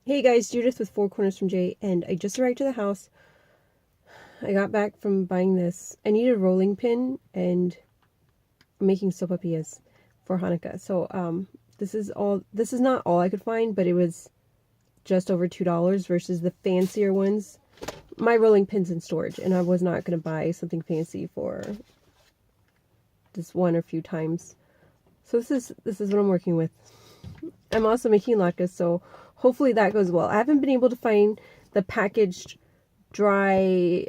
Hey guys, Judith with Four Corners from Jay, and I just arrived to the house. I got back from buying this. I need a rolling pin, and I'm making sopapillas for Hanukkah. So, this is not all I could find, but it was just over $2 versus the fancier ones. My rolling pin's in storage, and I was not going to buy something fancy for just one or few times. So this is what I'm working with. I'm also making latkes, so hopefully that goes well. I haven't been able to find the packaged dry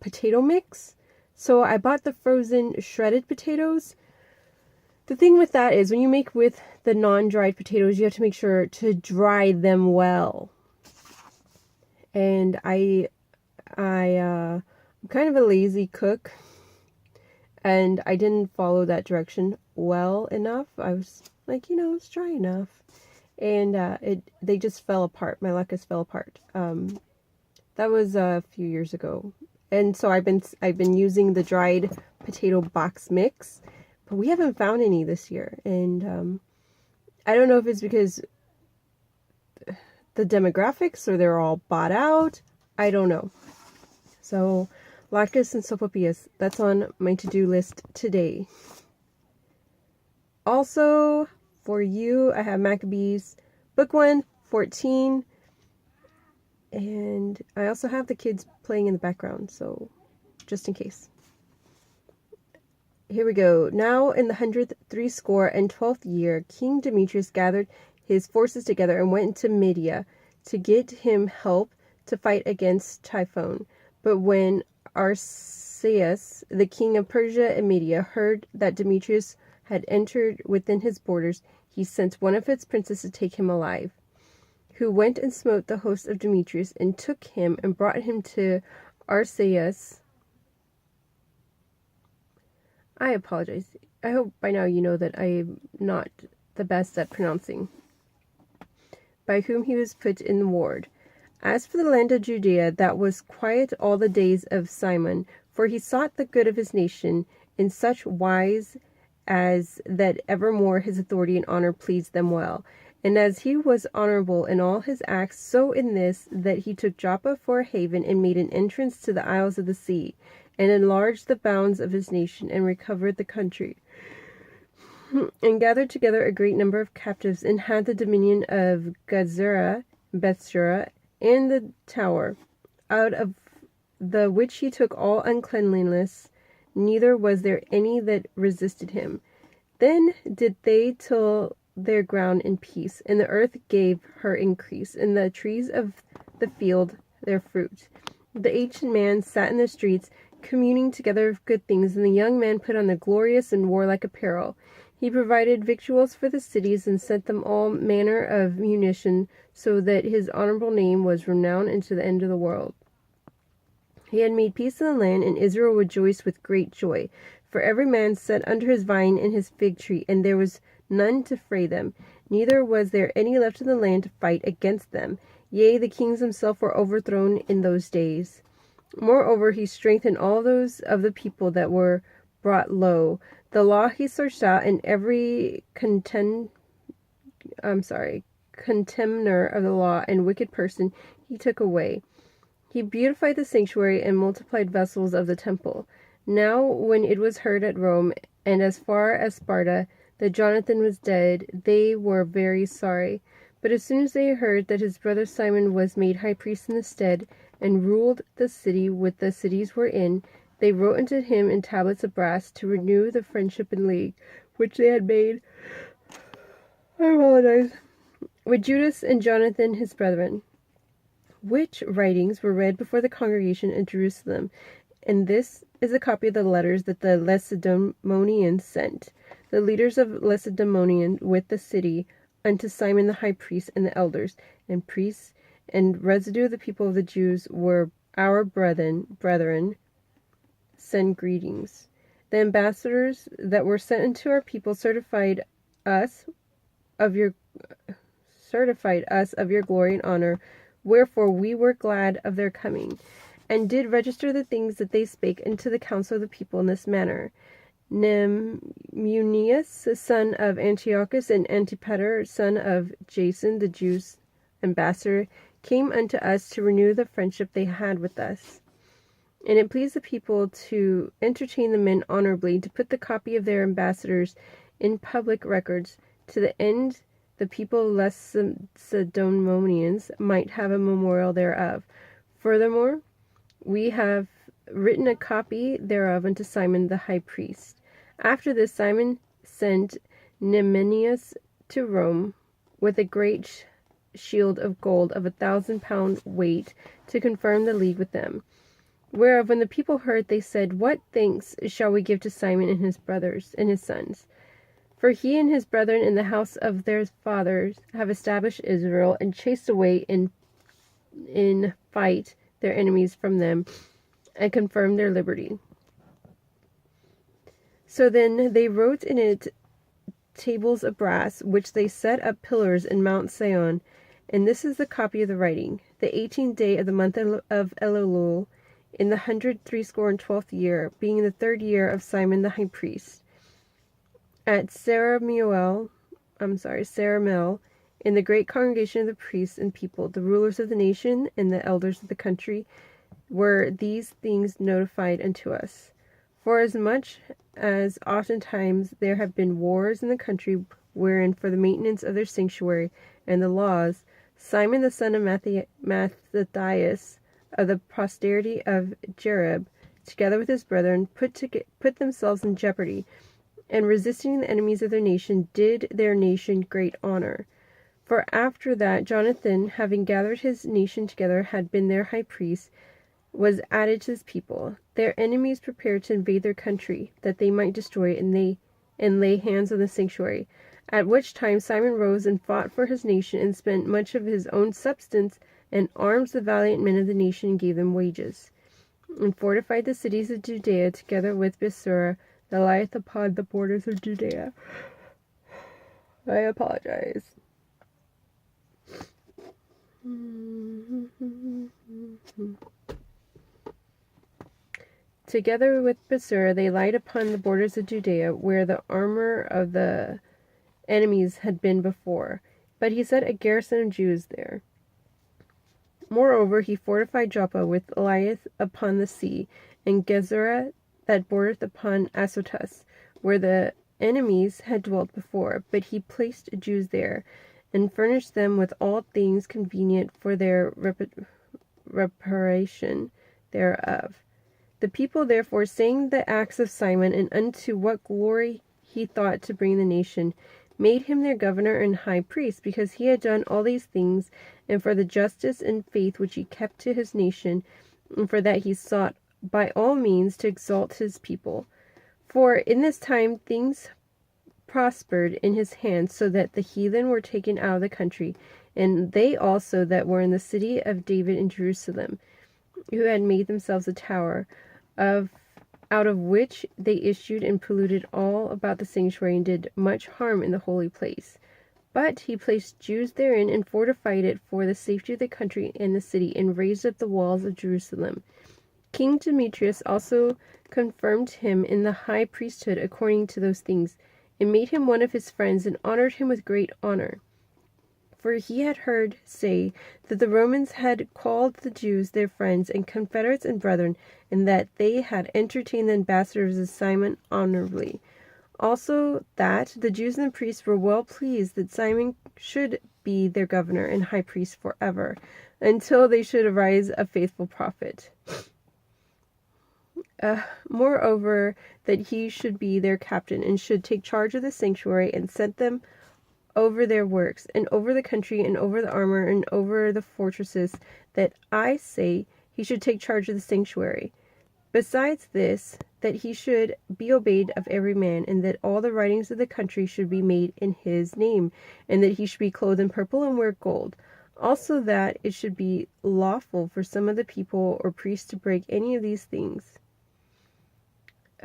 potato mix, so I bought the frozen shredded potatoes. The thing with that is when you make with the non-dried potatoes, you have to make sure to dry them well. And I'm kind of a lazy cook, and I didn't follow that direction well enough. I was like, it's dry enough. And they just fell apart. My latkes fell apart. That was a few years ago. And so I've been using the dried potato box mix, but we haven't found any this year. And I don't know if it's because the demographics or they're all bought out. I don't know. So latkes and sopapillas, that's on my to-do list today. Also, for you, I have Maccabees book 1, 14. And I also have the kids playing in the background, so just in case. Here we go. Now in the 113th year, King Demetrius gathered his forces together and went into Media to get him help to fight against Typhon. But when Arsaces, the king of Persia and Media, heard that Demetrius had entered within his borders, he sent one of his princes to take him alive, who went and smote the host of Demetrius, and took him and brought him to Arsaces. I apologize. I hope by now you know that I am not the best at pronouncing. By whom he was put in the ward. As for the land of Judea, that was quiet all the days of Simon, for he sought the good of his nation in such wise as that evermore his authority and honor pleased them well. And as he was honorable in all his acts, so in this, that he took Joppa for a haven, and made an entrance to the isles of the sea, and enlarged the bounds of his nation, and recovered the country, and gathered together a great number of captives, and had the dominion of Gazera, Bethsura, and the tower, out of the which he took all uncleanliness, neither was there any that resisted him. Then did they till their ground in peace, and the earth gave her increase, and the trees of the field their fruit. The ancient man sat in the streets, communing together of good things, and the young man put on the glorious and warlike apparel. He provided victuals for the cities, and sent them all manner of munition, so that his honorable name was renowned into the end of the world. He had made peace in the land, and Israel rejoiced with great joy. For every man sat under his vine and his fig tree, and there was none to fray them, neither was there any left in the land to fight against them. Yea, the kings themselves were overthrown in those days. Moreover, he strengthened all those of the people that were brought low. The law he searched out, and every contemner of the law and wicked person he took away. He beautified the sanctuary and multiplied vessels of the temple. Now when it was heard at Rome, and as far as Sparta, that Jonathan was dead, they were very sorry. But as soon as they heard that his brother Simon was made high priest in the stead, and ruled the city with the cities wherein, they wrote unto him in tablets of brass to renew the friendship and league which they had made. I apologize. With Judas and Jonathan his brethren, which writings were read before the congregation at Jerusalem. And this is a copy of the letters that the Lacedaemonians sent, the leaders of Lacedaemonian with the city, unto Simon the high priest, and the elders and priests, and residue of the people of the Jews were our brethren, send greetings. The ambassadors that were sent unto our people certified us of your glory and honor, wherefore we were glad of their coming, and did register the things that they spake unto the council of the people in this manner. Nemunius, son of Antiochus, and Antipater, son of Jason, the Jews ambassador came unto us to renew the friendship they had with us. And it pleased the people to entertain the men honorably, to put the copy of their ambassadors in public records, to the end the people Lacedaemonians might have a memorial thereof. Furthermore, we have written a copy thereof unto Simon the high priest. After this, Simon sent Nemenius to Rome with a great shield of gold of 1,000 pound weight, to confirm the league with them. Whereof when the people heard, they said, What thanks shall we give to Simon and his brothers and his sons? For he and his brethren in the house of their fathers have established Israel, and chased away in fight their enemies from them, and confirmed their liberty. So then they wrote in it tables of brass, which they set up pillars in Mount Sion. And this is the copy of the writing. The 18th day of the month of Elul, in the 163 year, being the 3rd year of Simon the high priest, at Saramel, in the great congregation of the priests and people, the rulers of the nation and the elders of the country, were these things notified unto us. For as much as oftentimes there have been wars in the country, wherein for the maintenance of their sanctuary and the laws, Simon the son of Mattathias, of the posterity of Jerub, together with his brethren, put themselves in jeopardy, and resisting the enemies of their nation, did their nation great honor. For after that Jonathan, having gathered his nation together, had been their high priest, was added to his people. Their enemies prepared to invade their country, that they might destroy it, and lay hands on the sanctuary. At which time Simon rose and fought for his nation, and spent much of his own substance, and armed the valiant men of the nation, and gave them wages, and fortified the cities of Judea, together with Bethsura, that lieth upon the borders of Judea. I apologize. Together with Bethsura, they lied upon the borders of Judea, where the armor of the enemies had been before. But he set a garrison of Jews there. Moreover, he fortified Joppa with lieth upon the sea, and Gezerah that bordereth upon Azotus, where the enemies had dwelt before. But he placed Jews there, and furnished them with all things convenient for their reparation thereof. The people therefore sang the acts of Simon, and unto what glory he thought to bring the nation, made him their governor and high priest, because he had done all these things, and for the justice and faith which he kept to his nation, and for that he sought by all means to exalt his people. For in this time things prospered in his hands, so that the heathen were taken out of the country, and they also that were in the city of David in Jerusalem, who had made themselves a tower, out of which they issued and polluted all about the sanctuary, and did much harm in the holy place. But he placed Jews therein, and fortified it for the safety of the country and the city, and raised up the walls of Jerusalem. King Demetrius also confirmed him in the high priesthood according to those things, and made him one of his friends, and honored him with great honor. For he had heard say that the Romans had called the Jews their friends and confederates and brethren, and that they had entertained the ambassadors of Simon honorably. Also that the Jews and the priests were well pleased that Simon should be their governor and high priest forever, until they should arise a faithful prophet. Moreover, that he should be their captain, and should take charge of the sanctuary, and set them over their works, and over the country, and over the armor, and over the fortresses, that I say he should take charge of the sanctuary. Besides this, that he should be obeyed of every man, and that all the writings of the country should be made in his name, and that he should be clothed in purple and wear gold. Also that it should be lawful for some of the people or priests to break any of these things.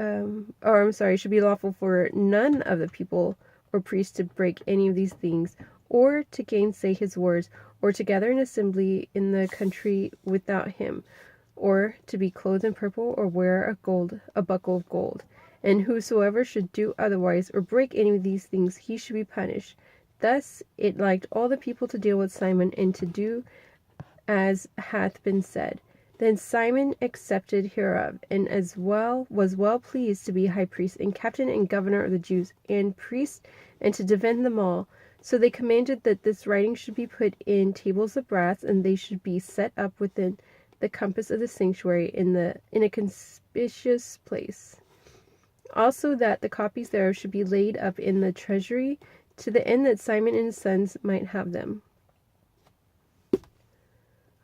It should be lawful for none of the people or priests to break any of these things, or to gainsay his words, or to gather an assembly in the country without him, or to be clothed in purple, or wear a buckle of gold. And whosoever should do otherwise, or break any of these things, he should be punished. Thus it liked all the people to deal with Simon, and to do as hath been said. Then Simon accepted hereof, and as well was well pleased to be high priest, and captain and governor of the Jews, and priest, and to defend them all. So they commanded that this writing should be put in tables of brass, and they should be set up within the compass of the sanctuary in a conspicuous place. Also that the copies thereof should be laid up in the treasury, to the end that Simon and his sons might have them.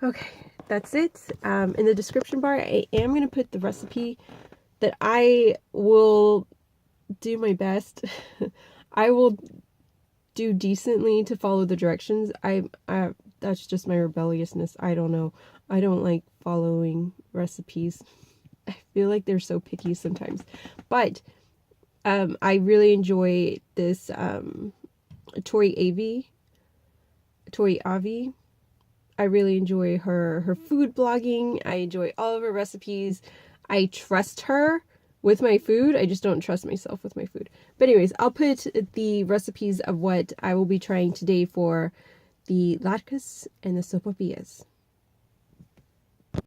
Okay, that's it. In the description bar, I am going to put the recipe that I will do my best. I will do decently to follow the directions. That's just my rebelliousness. I don't know. I don't like following recipes. I feel like they're so picky sometimes. But I really enjoy this Tori Avi. I really enjoy her food blogging. I enjoy all of her recipes. I trust her with my food. I just don't trust myself with my food. But anyways, I'll put the recipes of what I will be trying today for the latkes and the sopapillas.